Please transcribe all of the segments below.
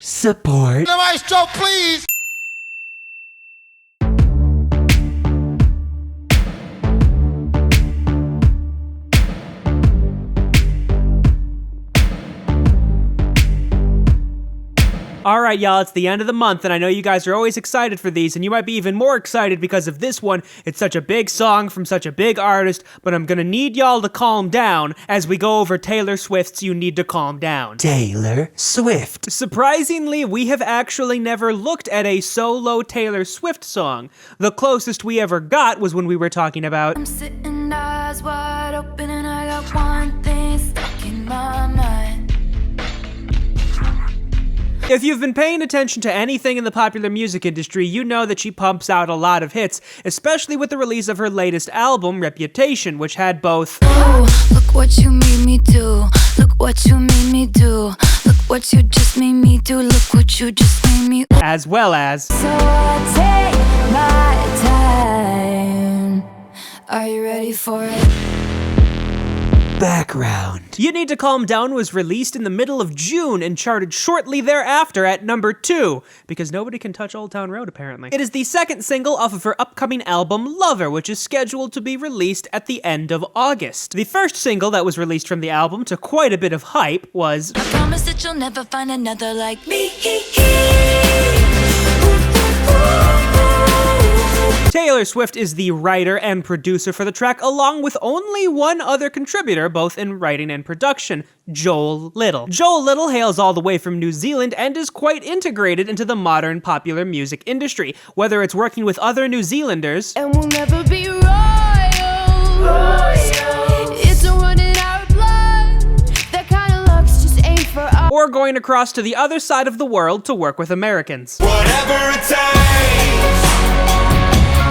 support. The maestro, please! Alright y'all, it's the end of the month, and I know you guys are always excited for these, and you might be even more excited because of this one. It's such a big song from such a big artist, but I'm gonna need y'all to calm down as we go over Taylor Swift's You Need to Calm Down. Taylor Swift. Surprisingly, we have actually never looked at a solo Taylor Swift song. The closest we ever got was when we were talking about I'm sitting eyes wide open and I got one thing stuck in my mind. If you've been paying attention to anything in the popular music industry, you know that she pumps out a lot of hits, especially with the release of her latest album, Reputation, which had both Oh, look what you made me do. Look what you made me do. Look what you just made me do. Look what you just made me do. as well as So I take my time. Are you ready for it? Background. You Need to Calm Down was released in the middle of June and charted shortly thereafter at number 2, because nobody can touch Old Town Road apparently. It is the second single off of her upcoming album, Lover, which is scheduled to be released at the end of August. The first single that was released from the album to quite a bit of hype was I promise that you'll never find another like me. Taylor Swift is the writer and producer for the track, along with only one other contributor, both in writing and production, Joel Little. Joel Little hails all the way from New Zealand and is quite integrated into the modern popular music industry, whether it's working with other New Zealanders, And we'll never be royal. It's a running out blood. That kind of luck's just ain't for us. or going across to the other side of the world to work with Americans. Whatever it takes,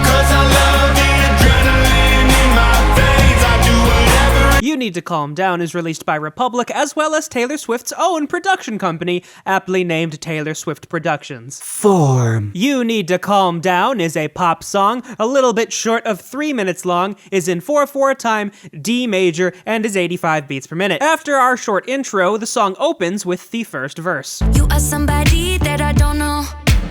'cause I love the adrenaline in my veins. I do whatever. You Need to Calm Down is released by Republic, as well as Taylor Swift's own production company, aptly named Taylor Swift Productions. Form. You Need to Calm Down is a pop song, a little bit short of 3 minutes long, is in 4/4 time, D major, and is 85 beats per minute. After our short intro, the song opens with the first verse. You are somebody that I don't know,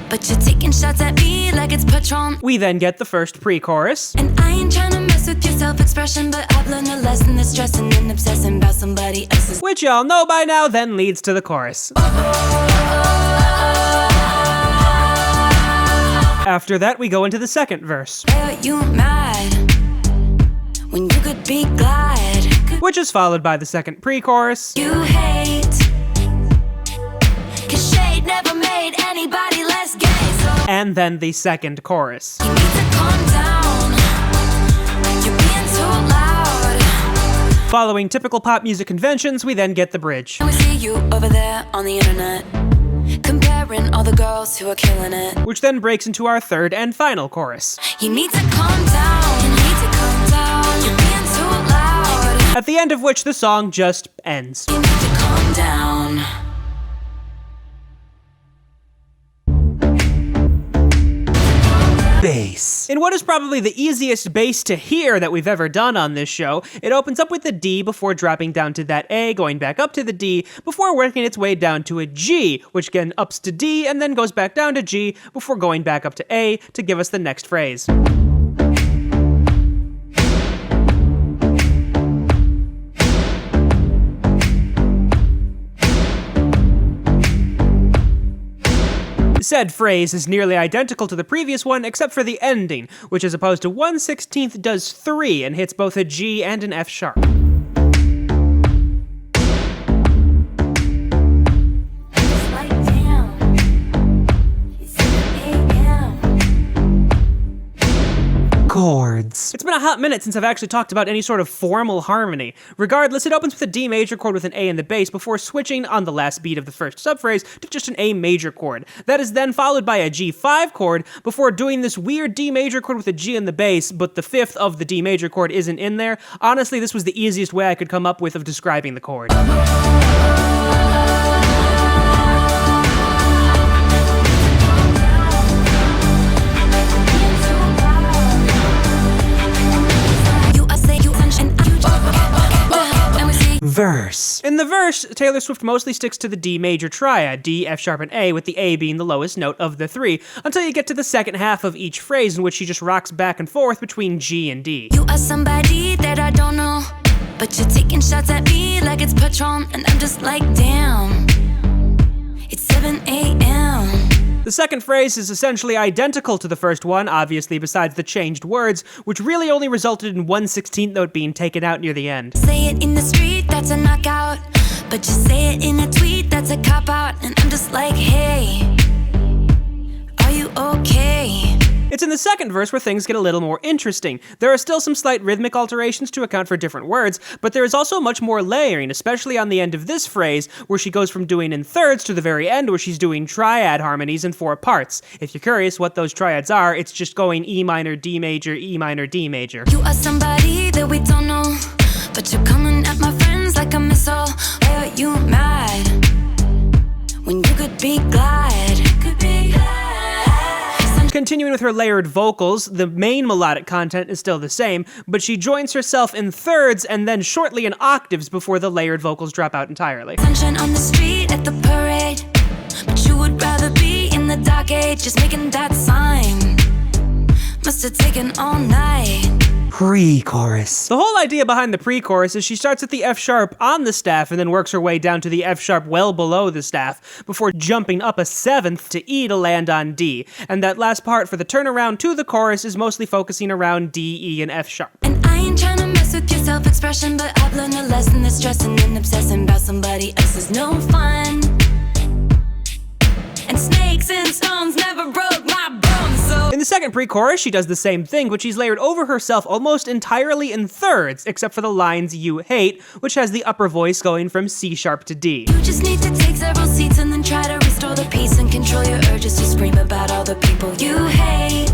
but you're taking shots at me like it's Patron. We then get the first pre-chorus, And I ain't trying to mess with your self-expression, but I've learned a lesson that's stressing and obsessing about somebody else's. which y'all know by now, then leads to the chorus. After that, we go into the second verse, Why are you mad when you could be glad? which is followed by the second pre-chorus, You hate, 'cause shade never made anybody less gay. So and then the second chorus. you need to calm down. You're being too loud. Following typical pop music conventions, we then get the bridge, And we see you over there on the internet, comparing all the girls who are killing it. which then breaks into our third and final chorus. You need to calm down. You need to calm down. You're being too loud. At the end of which the song just ends. You need to calm down. Bass. In what is probably the easiest bass to hear that we've ever done on this show, it opens up with the D before dropping down to that A, going back up to the D, before working its way down to a G, which again ups to D and then goes back down to G before going back up to A to give us the next phrase. Said phrase is nearly identical to the previous one except for the ending, which as opposed to 1/16 does 3 and hits both a G and an F sharp. It's like damn. It's 7 a.m. Chords. It's been a hot minute since I've actually talked about any sort of formal harmony. Regardless, it opens with a D major chord with an A in the bass before switching on the last beat of the first subphrase to just an A major chord. That is then followed by a G5 chord before doing this weird D major chord with a G in the bass, but the fifth of the D major chord isn't in there. Honestly, this was the easiest way I could come up with of describing the chord. Verse. In the verse, Taylor Swift mostly sticks to the D major triad, D, F sharp, and A, with the A being the lowest note of the three, until you get to the second half of each phrase in which she just rocks back and forth between G and D. You are somebody that I don't know, but you're taking shots at me like it's Patron, and I'm just like, damn, it's 7 a.m. The second phrase is essentially identical to the first one, obviously besides the changed words, which really only resulted in 1/16th note being taken out near the end. Say it in the street, that's a knockout, but you say it in a tweet, that's a cop-out, and I'm just like, hey, are you okay? It's in the second verse where things get a little more interesting. There are still some slight rhythmic alterations to account for different words, but there is also much more layering, especially on the end of this phrase, where she goes from doing in thirds to the very end where she's doing triad harmonies in 4 parts. If you're curious what those triads are, it's just going E minor, D major, E minor, D major. You are somebody that we don't know, but you're coming at my friends like a missile. Why are you mad when you could be glad? Continuing with her layered vocals, the main melodic content is still the same, but she joins herself in thirds and then shortly in octaves before the layered vocals drop out entirely. Sunshine on the street at the parade, but you would rather be in the dark age, just making that sign. Must have taken all night. Pre-chorus. The whole idea behind the pre-chorus is she starts at the F sharp on the staff and then works her way down to the F sharp well below the staff before jumping up a 7th to E to land on D. And that last part for the turnaround to the chorus is mostly focusing around D, E, and F sharp. And I ain't trying to mess with your self-expression, but I've learned a lesson that stressing and obsessing about somebody else is no fun. And snakes and stones never broke my bones, so... In the second pre-chorus, she does the same thing, but she's layered over herself almost entirely in thirds, except for the lines you hate, which has the upper voice going from C sharp to D. You just need to take several seats and then try to restore the peace and control your urges to scream about all the people you hate.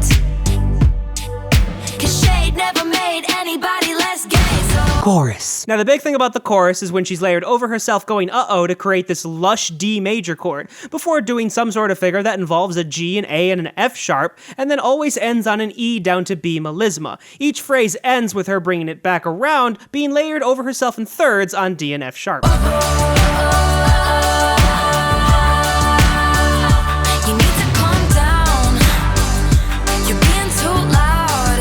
'Cause shade never made anybody less gay, so... Chorus. Now the big thing about the chorus is when she's layered over herself going uh-oh to create this lush D major chord, before doing some sort of figure that involves a G, an A, and an F sharp, and then always ends on an E down to B melisma. Each phrase ends with her bringing it back around, being layered over herself in thirds on D and F sharp. You need to calm down. You're being too loud.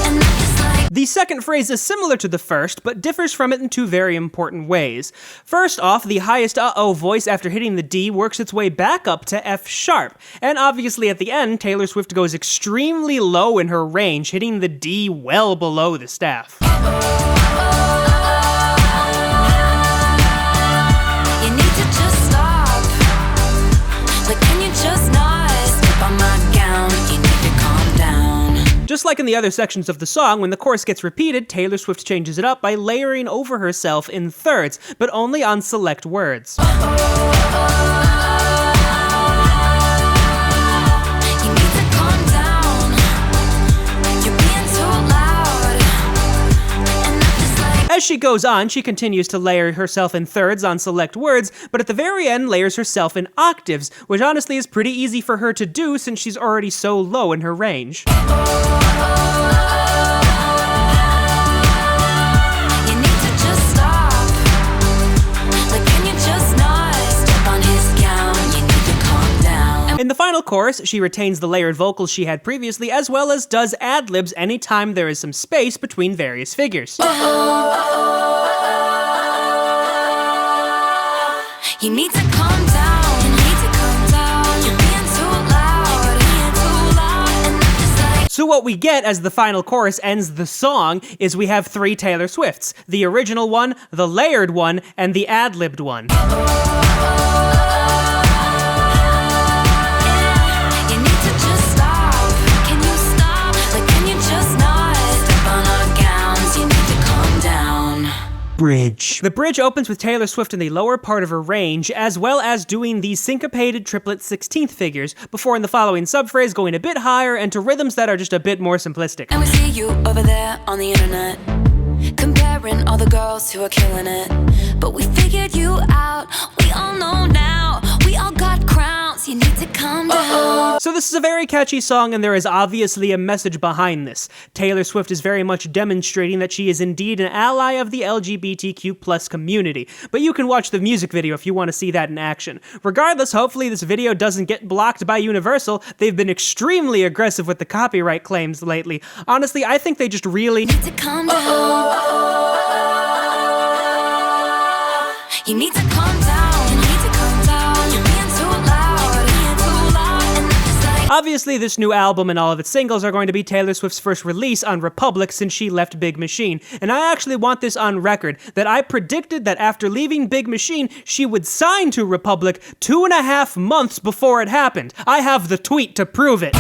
And I'm just like... The second phrase is similar to the first, but differs from it in 2 very important ways. First off, the highest uh-oh voice after hitting the D works its way back up to F sharp. And obviously at the end, Taylor Swift goes extremely low in her range, hitting the D well below the staff. You need to just stop. But can you just not step on my gown? You need to calm down. Just like in the other sections of the song, when the chorus gets repeated, Taylor Swift changes it up by layering over herself in thirds, but only on select words. You need to calm down. You're being too loud. And I'm just like... As she goes on, she continues to layer herself in thirds on select words, but at the very end layers herself in octaves, which honestly is pretty easy for her to do since she's already so low in her range. You need to just stop. Like, can you just not step on his gown? You need to calm down. In the final chorus, she retains the layered vocals she had previously, as well as does ad-libs anytime there is some space between various figures. You need to calm down. You need to calm down. You're being too loud. You're being too loud. And I'm just like... So what we get as the final chorus ends the song is we have 3 Taylor Swifts. The original one, the layered one, and the ad-libbed one. You need to just stop. Can you stop? Like, can you just not step on our gowns? You need to calm down. Bridge. The bridge opens with Taylor Swift in the lower part of her range, as well as doing these syncopated triplet 16th figures, before in the following subphrase going a bit higher and to rhythms that are just a bit more simplistic. And we see you over there on the internet, comparing all the girls who are killing it. But we figured you out. We all know now. We all got crowns. You need to calm down. So this is a very catchy song, and there is obviously a message behind this. Taylor Swift is very much demonstrating that she is indeed an ally of the LGBTQ+ community, but you can watch the music video if you want to see that in action. Regardless, hopefully this video doesn't get blocked by Universal. They've been extremely aggressive with the copyright claims lately. Honestly, I think they just really need to calm down. You need to calm down. You need to calm down. You're being too loud. Being too loud. And it's like Obviously, this new album and all of its singles are going to be Taylor Swift's first release on Republic since she left Big Machine, and I actually want this on record that I predicted that after leaving Big Machine, she would sign to Republic 2.5 months before it happened. I have the tweet to prove it.